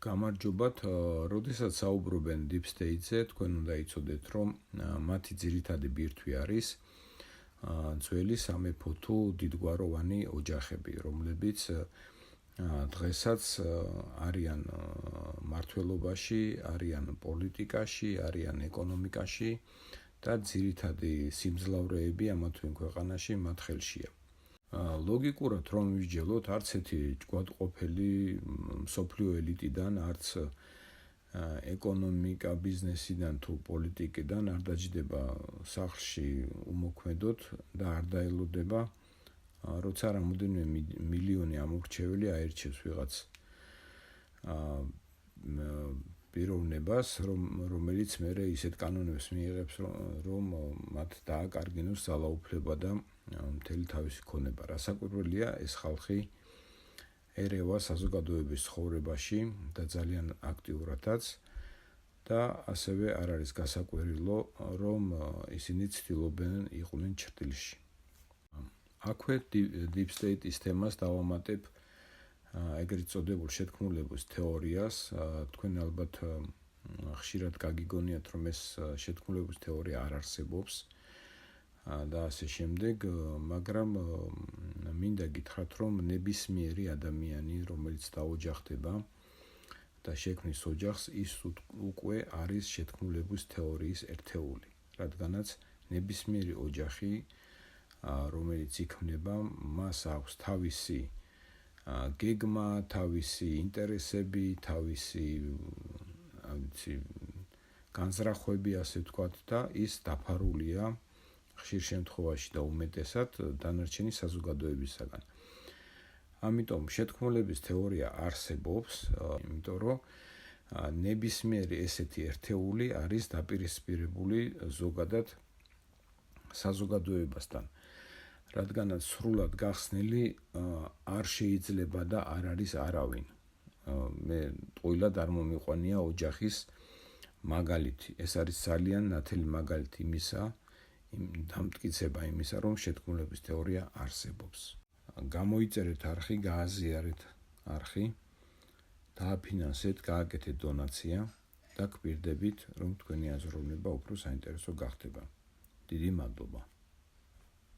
გამარჯობათ, როდესაც საუბრობენ Deep State-ზე, თქვენ უნდა იცოდეთ, რომ მათი ძირითადი ბირთვი არის ძველი სამეფო თუ დიდგვაროვანი ოჯახები, რომლებიც დღესაც არიან მმართველობაში, არიან პოლიტიკაში, არიან ეკონომიკაში და ძირითადი სიმძლავრეები ამა თუ იმ ქვეყანაში მათ ხელშია. ლოგიკურად რომ ვისჯელოთ, არც ერთი ჯგუფყოფელი მსოფლიო ელიტიდან, არც ეკონომიკა, ბიზნესიდან თუ პოლიტიკიდან არ დაჯდება სახლში უმოქმედოდ და არ დაელოდება, როცა რამოდენიმე მილიონი ამორჩეველი აერჩევს ვიღაც პიროვნებას, რომელიც მერე ისეთ კანონებს მიიღებს, რომ მათ დააკარგინოს ძალაუფლება და მთელი თავისი ქონება. რასაკვირველია, ეს ხალხი ერევა საზოგადოების ცხოვრებაში და ძალიან აქტიურადაც და ასევე არ არის გასაკვირველი, რომ ისინი ცდილობენ იყვნენ ჭრილში. აქვე Deep State-ის თემას დავამატებ ეგრეთ წოდებულ შეთქმულების თეორიას. თქვენ ალბათ ხშირად გაგიგონიათ, რომ ეს შეთქმულების თეორია არ არსებობს და ასე შემდეგ, მაგრამ მინდა გითხრათ, რომ ნებისმიერი ადამიანი, რომელიც დაოჯახდება და შექმნის ოჯახს, ის უკვე არის შეთქმულების თეორიის ერთეული, რადგანაც ნებისმიერი ოჯახი, რომელიც იქმნება, მას აქვს თავისი გეგმა, თავისი ინტერესები, თავისი განზრახვები, ასე ვთქვათ, და ის დაფარულია ხშირ შემთხვევაში და უმეტესად დანარჩენი საზოგადოებისაგან. ამიტომ შეთქმულების თეორია არსებობს, იმიტომ რომ ნებისმიერი ესეთი ერთეული არის დაპირისპირებული ზოგადად საზოგადოებასთან, რადგანაც სრულად გახსნილი არ შეიძლება და არ არის არავინ. მე ტყუილად არ მომიყვანია ოჯახის მაგალითი. ეს არის ძალიან ნათელი მაგალითი იმისა, დამტკიცება იმისა, რომ შეთქმულების თეორია არსებობს. გამოიწერეთ არხი, გააზიარეთ არხი, დააფინანსეთ, გააკეთეთ დონაცია და გვპირდებით, რომ თქვენი აზროვნება უფრო საინტერესო გახდება. დიდი მადლობა.